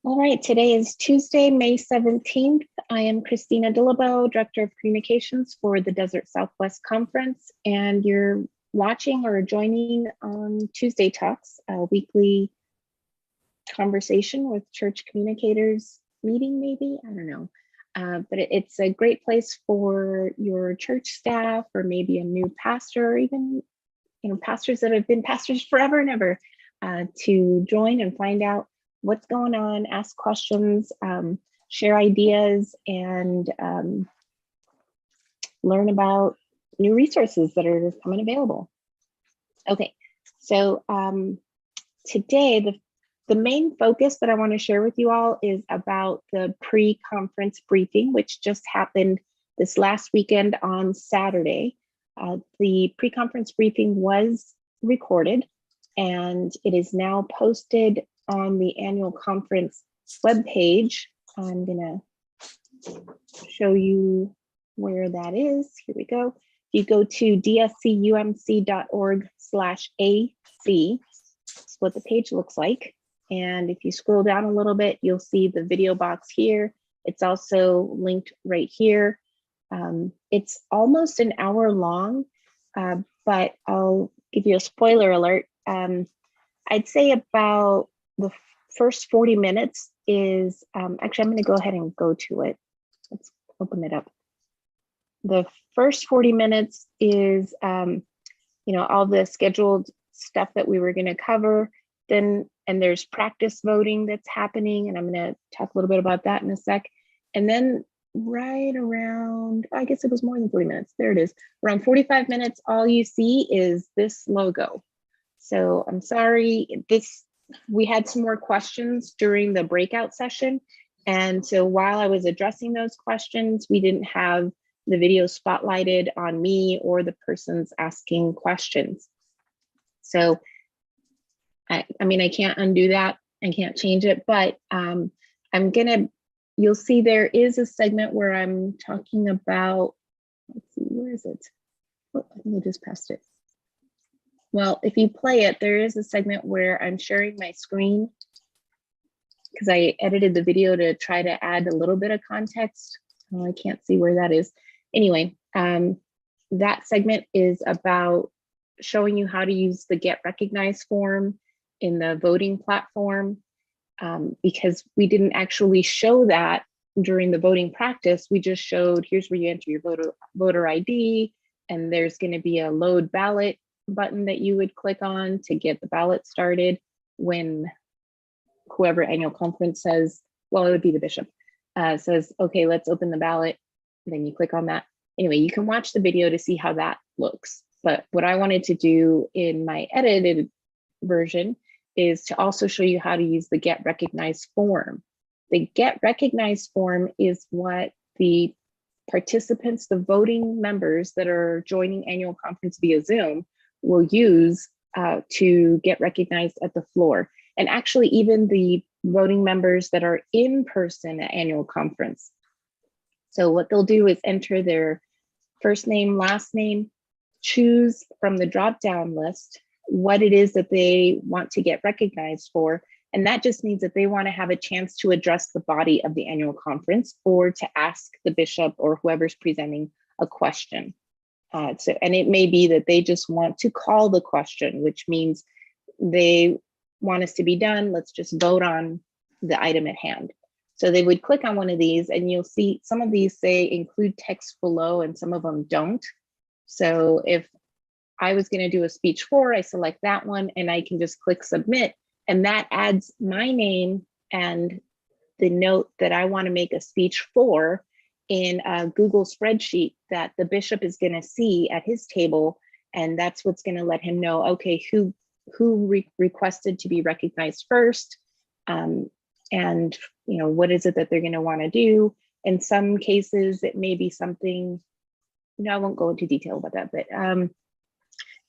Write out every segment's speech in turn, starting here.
All right, today is Tuesday, May 17th. I am Christina Dillabo, Director of Communications for the Desert Southwest Conference, and you're watching or joining on Tuesday Talks, a weekly conversation with church communicators meeting, maybe, I don't know. But it's a great place for your church staff or maybe a new pastor or even pastors that have been pastors forever and ever to join and find out what's going on, ask questions, share ideas, and learn about new resources that are coming available. Okay, so today the main focus that I want to share with you all is about the pre-conference briefing, which just happened this last weekend on Saturday. The pre-conference briefing was recorded and it is now posted on the annual conference webpage. I'm gonna show you where that is. Here we go. If you go to dscumc.org/AC, that's what the page looks like. And if you scroll down a little bit, you'll see the video box here. It's also linked right here. It's almost an hour long, but I'll give you a spoiler alert. I'd say about the first 40 minutes is, actually, I'm going to go ahead and go to it. Let's open it up. The first 40 minutes is, all the scheduled stuff that we were going to cover. Then, and there's practice voting that's happening, and I'm going to talk a little bit about that in a sec. And then right around, I guess it was more than 40 minutes. There it is. Around 45 minutes, all you see is this logo. So I'm sorry, we had some more questions during the breakout session. And so while I was addressing those questions, we didn't have the video spotlighted on me or the persons asking questions. So, I mean, I can't undo that. I can't change it, but you'll see there is a segment where I'm talking about, let's see, where is it? Oh, I think I just passed it. Well, if you play it, there is a segment where I'm sharing my screen because I edited the video to try to add a little bit of context. Oh, I can't see where that is. Anyway, that segment is about showing you how to use the Get Recognized form in the voting platform, because we didn't actually show that during the voting practice. We just showed, here's where you enter your voter ID, and there's going to be a load ballot button that you would click on to get the ballot started when whoever annual conference says, well, it would be the bishop, says, okay, let's open the ballot. And then you click on that. Anyway, you can watch the video to see how that looks. But what I wanted to do in my edited version is to also show you how to use the Get Recognized form. The Get Recognized form is what the participants, the voting members that are joining annual conference via Zoom will use to get recognized at the floor. And actually even the voting members that are in person at annual conference. So what they'll do is enter their first name, last name, choose from the drop-down list what it is that they want to get recognized for. And that just means that they want to have a chance to address the body of the annual conference or to ask the bishop or whoever's presenting a question. And it may be that they just want to call the question, which means they want us to be done. Let's just vote on the item at hand. So they would click on one of these and you'll see some of these say include text below and some of them don't. So if I was going to do a speech for, I select that one and I can just click submit, and that adds my name and the note that I want to make a speech for in a Google spreadsheet that the bishop is going to see at his table. And that's what's going to let him know, okay, who requested to be recognized first, and what is it that they're going to want to do. In some cases, it may be something, I won't go into detail about that, but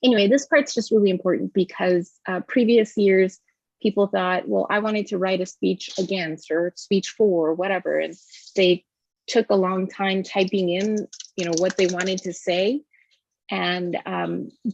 anyway, this part's just really important because previous years, people thought, well, I wanted to write a speech against or speech for or whatever, and they took a long time typing in, what they wanted to say, and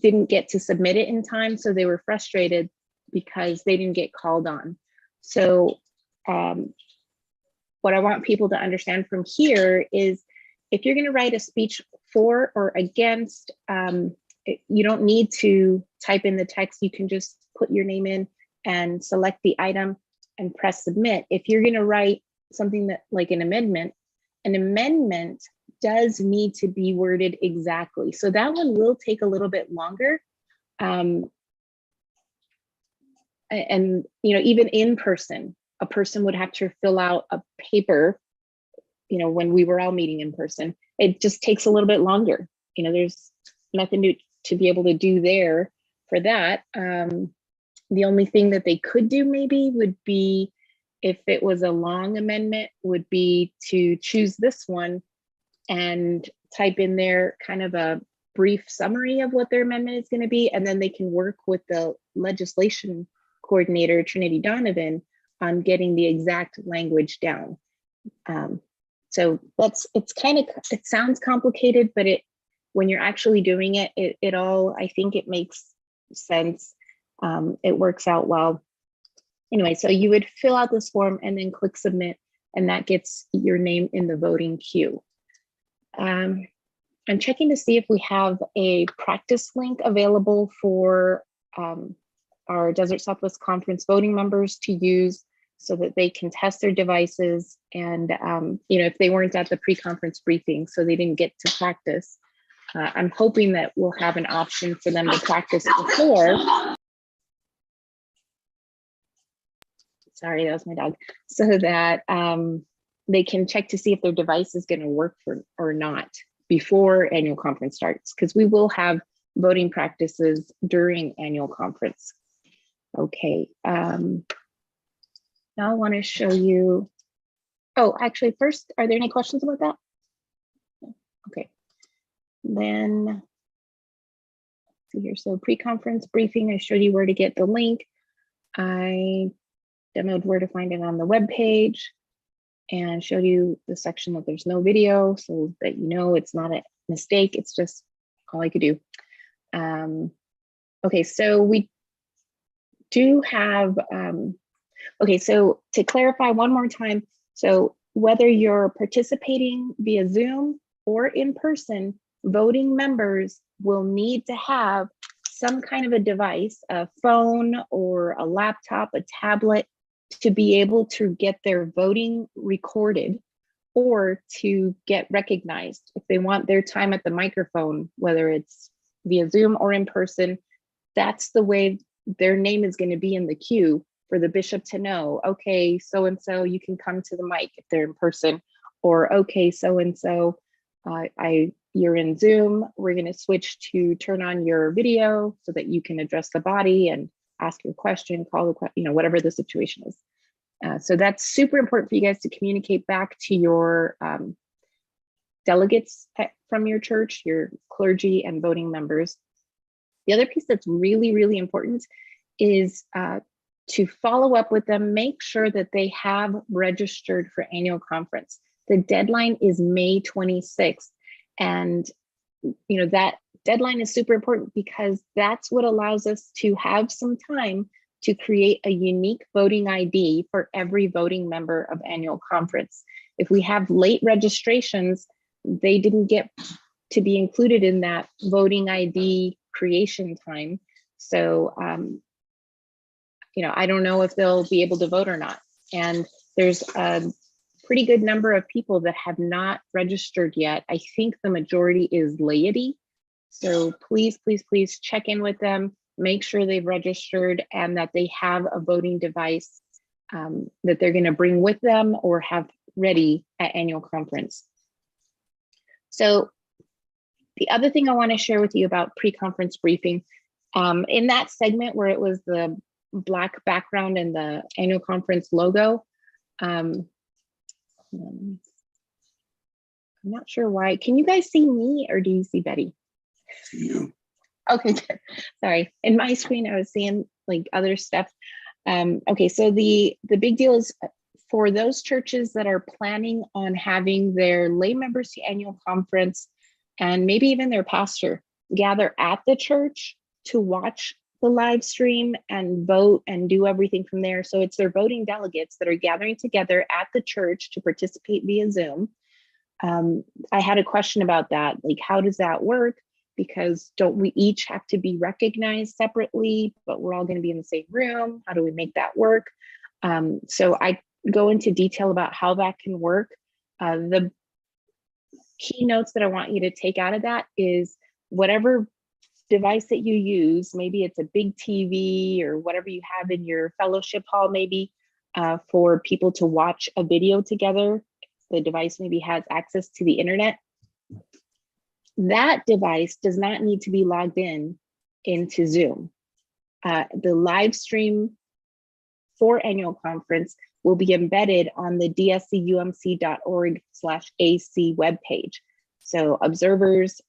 didn't get to submit it in time. So they were frustrated because they didn't get called on. So what I want people to understand from here is if you're going to write a speech for or against, you don't need to type in the text. You can just put your name in and select the item and press submit. If you're going to write something that like an amendment does need to be worded exactly. So that one will take a little bit longer. And even in person, a person would have to fill out a paper, when we were all meeting in person. It just takes a little bit longer. There's nothing to be able to do there for that. The only thing that they could do maybe would be, if it was a long amendment, would be to choose this one and type in there kind of a brief summary of what their amendment is going to be, and then they can work with the legislation coordinator, Trinity Donovan, on getting the exact language down. So it sounds complicated, but when you're actually doing it, it all, I think it makes sense. It works out well. Anyway, so you would fill out this form and then click submit, and that gets your name in the voting queue. I'm checking to see if we have a practice link available for our Desert Southwest Conference voting members to use so that they can test their devices. And if they weren't at the pre-conference briefing, so they didn't get to practice, I'm hoping that we'll have an option for them to practice before. Sorry, that was my dog. So that they can check to see if their device is going to work or not before annual conference starts, because we will have voting practices during annual conference. Okay. Now I want to show you. Oh, actually, first, are there any questions about that? Okay. Then, let's see here. So pre-conference briefing, I showed you where to get the link. I demoed where to find it on the web page and showed you the section that there's no video, so that it's not a mistake. It's just all I could do. Okay, so we do have, okay, so to clarify one more time, so whether you're participating via Zoom or in person, voting members will need to have some kind of a device, a phone or a laptop, a tablet, to be able to get their voting recorded or to get recognized. If they want their time at the microphone, whether it's via Zoom or in person, that's the way their name is going to be in the queue for the bishop to know, okay, so-and-so, you can come to the mic if they're in person, or okay, so-and-so, you're in Zoom, we're going to switch to turn on your video so that you can address the body and ask your question, call the question, whatever the situation is. So that's super important for you guys to communicate back to your delegates from your church, your clergy and voting members. The other piece that's really, really important is to follow up with them, make sure that they have registered for annual conference. The deadline is May 26th. And that deadline is super important because that's what allows us to have some time to create a unique voting ID for every voting member of annual conference. If we have late registrations, they didn't get to be included in that voting ID creation time. So, I don't know if they'll be able to vote or not. And there's a pretty good number of people that have not registered yet. I think the majority is laity. So please, please, please check in with them, make sure they've registered and that they have a voting device that they're going to bring with them or have ready at annual conference. So the other thing I want to share with you about pre-conference briefing, in that segment where it was the Black background and the annual conference logo, I'm not sure why. Can you guys see me or do you see Betty? See you. Okay, good. Sorry. In my screen, I was seeing like other stuff. Okay, so the big deal is for those churches that are planning on having their lay members to annual conference and maybe even their pastor gather at the church to watch the live stream and vote and do everything from there. So it's their voting delegates that are gathering together at the church to participate via Zoom. I had a question about that, like, how does that work? Because don't we each have to be recognized separately, but we're all going to be in the same room? How do we make that work? So I go into detail about how that can work. The keynotes that I want you to take out of that is whatever device that you use, maybe it's a big TV or whatever you have in your fellowship hall, maybe for people to watch a video together. The device maybe has access to the internet. That device does not need to be logged into Zoom. The live stream for annual conference will be embedded on the dscumc.org/AC webpage. So observers,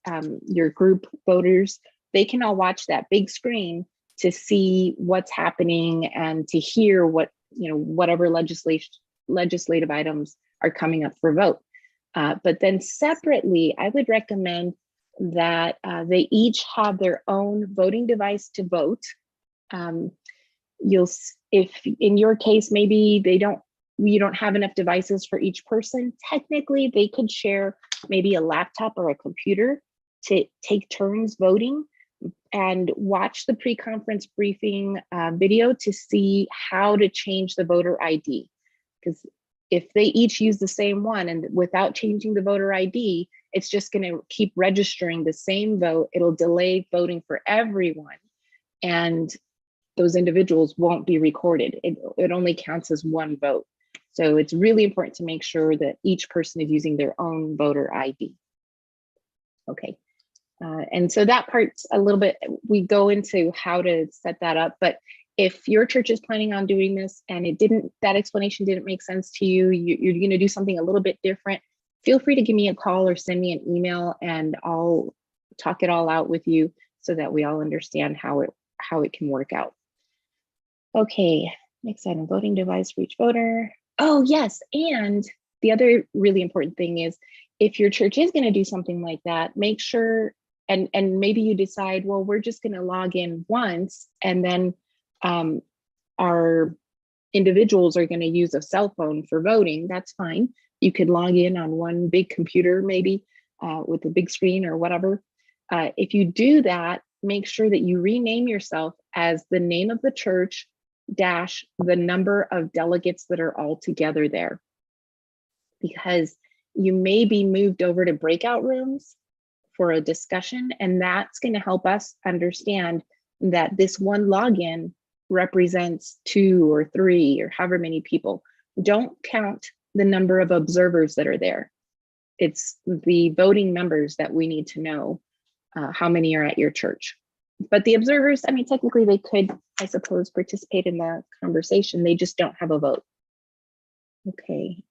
your group voters, they can all watch that big screen to see what's happening and to hear what, whatever legislative items are coming up for vote. But then separately, I would recommend that they each have their own voting device to vote. If in your case, maybe you don't have enough devices for each person, technically they could share maybe a laptop or a computer to take turns voting and watch the pre-conference briefing video to see how to change the voter ID. Because if they each use the same one and without changing the voter ID, it's just going to keep registering the same vote. It'll delay voting for everyone, and those individuals won't be recorded. It only counts as one vote. So it's really important to make sure that each person is using their own voter ID. Okay. And so that part's a little bit, we go into how to set that up, but if your church is planning on doing this and that explanation didn't make sense to you, you're going to do something a little bit different, feel free to give me a call or send me an email and I'll talk it all out with you so that we all understand how it can work out. Okay, next item, voting device for each voter. Oh yes, and the other really important thing is if your church is going to do something like that, make sure, and maybe you decide, well, we're just going to log in once and then our individuals are going to use a cell phone for voting. That's fine. You could log in on one big computer, maybe with a big screen or whatever. If you do that, make sure that you rename yourself as the name of the church dash the number of delegates that are all together there, because you may be moved over to breakout rooms for a discussion, and that's going to help us understand that this one login represents 2 or 3 or however many people. Don't count the number of observers that are there. It's the voting members that we need to know how many are at your church. But the observers, I mean, technically they could, I suppose, participate in the conversation. They just don't have a vote. Okay.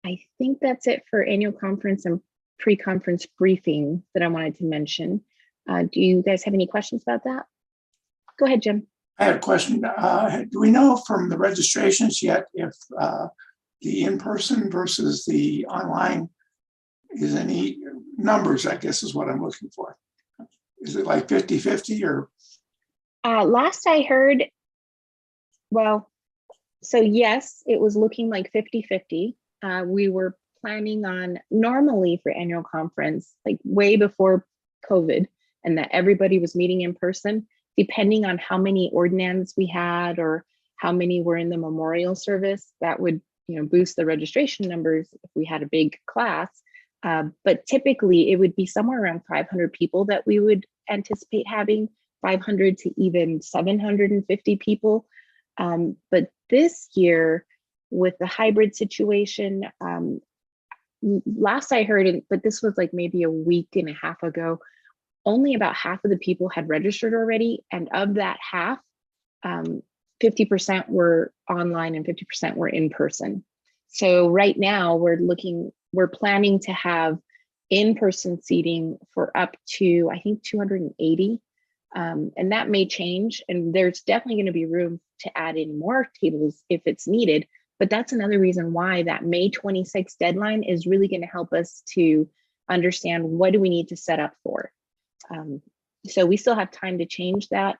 I think that's it for annual conference and pre-conference briefing that I wanted to mention. Do you guys have any questions about that? Go ahead, Jim. I have a question. Do we know from the registrations yet if the in-person versus the online is any numbers, I guess is what I'm looking for. Is it like 50-50 or? Last I heard, well, so yes, it was looking like 50-50. We were planning on normally for annual conference, like way before COVID, and that everybody was meeting in person, depending on how many ordinands we had or how many were in the memorial service, that would boost the registration numbers if we had a big class. But typically it would be somewhere around 500 people that we would anticipate having, 500 to even 750 people. But this year with the hybrid situation, last I heard, but this was like maybe a week and a half ago, only about half of the people had registered already. And of that half, 50% were online and 50% were in person. So right now we're planning to have in-person seating for up to, I think, 280. And that may change. And there's definitely going to be room to add in more tables if it's needed. But that's another reason why that May 26th deadline is really going to help us to understand what do we need to set up for. So we still have time to change that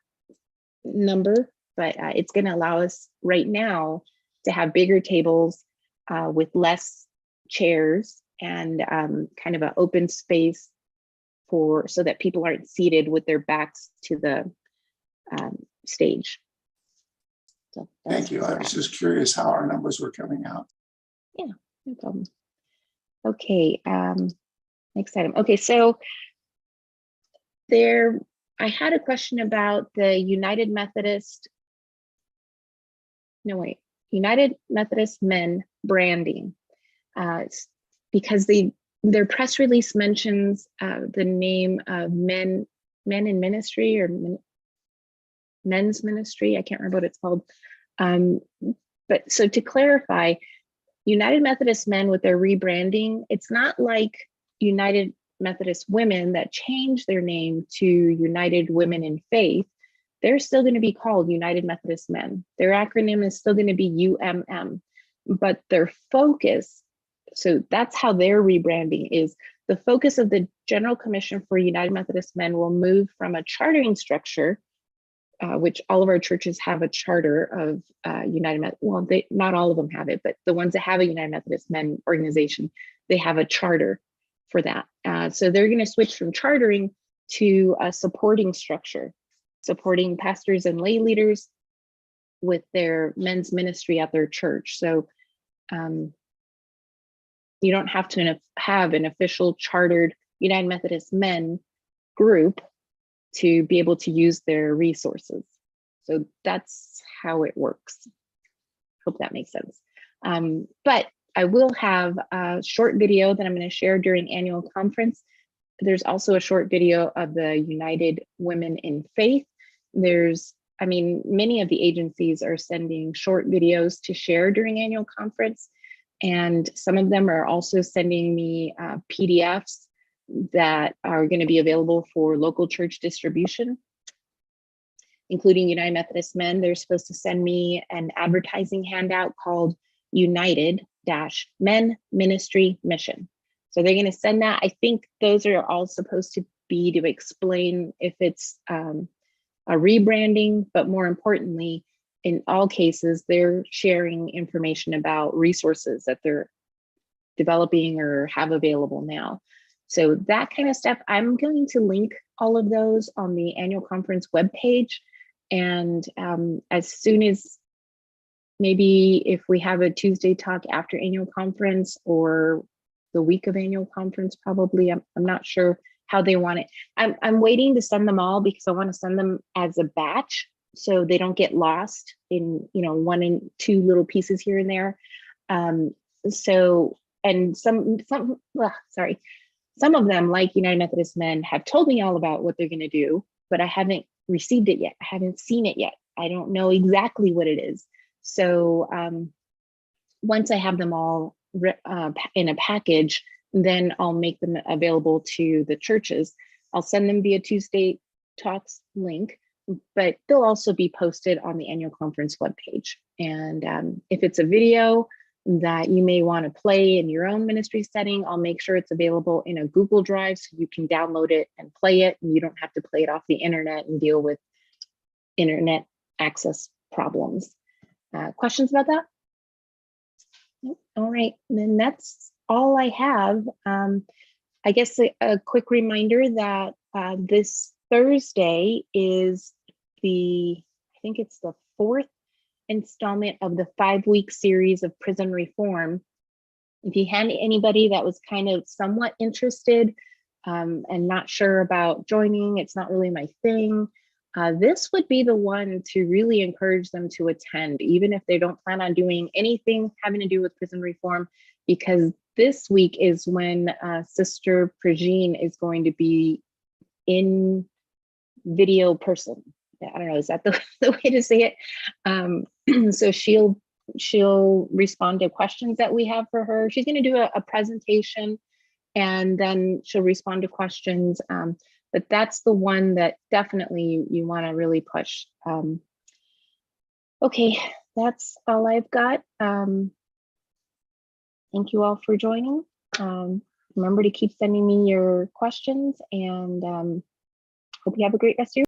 number, but it's going to allow us right now to have bigger tables with less chairs and kind of an open space so that people aren't seated with their backs to the stage. So Thank you. I was just curious how our numbers were coming out. Yeah, no problem. Okay, next item. Okay, so I had a question about the United Methodist Men branding, because their press release mentions the name of men in ministry or men's ministry. I can't remember what it's called. But so to clarify, United Methodist Men with their rebranding, it's not like United Methodist Women that changed their name to United Women in Faith. They're still going to be called United Methodist Men. Their acronym is still going to be UMM, but their focus, so that's how their rebranding is. The focus of the General Commission for United Methodist Men will move from a chartering structure, which all of our churches have a charter of United Methodist. Well, not all of them have it, but the ones that have a United Methodist Men organization, they have a charter for that. So they're going to switch from chartering to a supporting structure, supporting pastors and lay leaders with their men's ministry at their church. So you don't have to have an official chartered United Methodist Men group to be able to use their resources. So that's how it works. Hope that makes sense. But I will have a short video that I'm going to share during annual conference. There's also a short video of the United Women in Faith. Many of the agencies are sending short videos to share during annual conference. And some of them are also sending me PDFs that are going to be available for local church distribution, including United Methodist Men. They're supposed to send me an advertising handout called United-Men Ministry Mission. So they're going to send that. I think those are all supposed to be to explain if it's a rebranding, but more importantly, in all cases, they're sharing information about resources that they're developing or have available now. So that kind of stuff, I'm going to link all of those on the annual conference webpage. And as soon as maybe if we have a Tuesday talk after annual conference or the week of annual conference, probably, I'm not sure how they want it. I'm waiting to send them all because I want to send them as a batch so they don't get lost in, one and two little pieces here and there. And some of them, like United Methodist Men, have told me all about what they're going to do, but I haven't received it yet. I haven't seen it yet. I don't know exactly what it is. So once I have them all in a package, then I'll make them available to the churches. I'll send them via Tuesday Talks link, but they'll also be posted on the annual conference webpage. And if it's a video that you may want to play in your own ministry setting, I'll make sure it's available in a Google Drive so you can download it and play it, and you don't have to play it off the internet and deal with internet access problems. Questions about that? Nope. All right, then that's all I have. I guess a quick reminder that this Thursday is I think it's the 4th installment of the 5-week series of prison reform. If you had anybody that was kind of somewhat interested and not sure about joining, it's not really my thing, this would be the one to really encourage them to attend, even if they don't plan on doing anything having to do with prison reform, because this week is when Sister Pragine is going to be in video person. I don't know, is that the way to say it? So she'll respond to questions that we have for her. She's going to do a presentation, and then she'll respond to questions. But that's the one that definitely you want to really push. Okay, that's all I've got. Thank you all for joining. Remember to keep sending me your questions, and Hope you have a great rest of your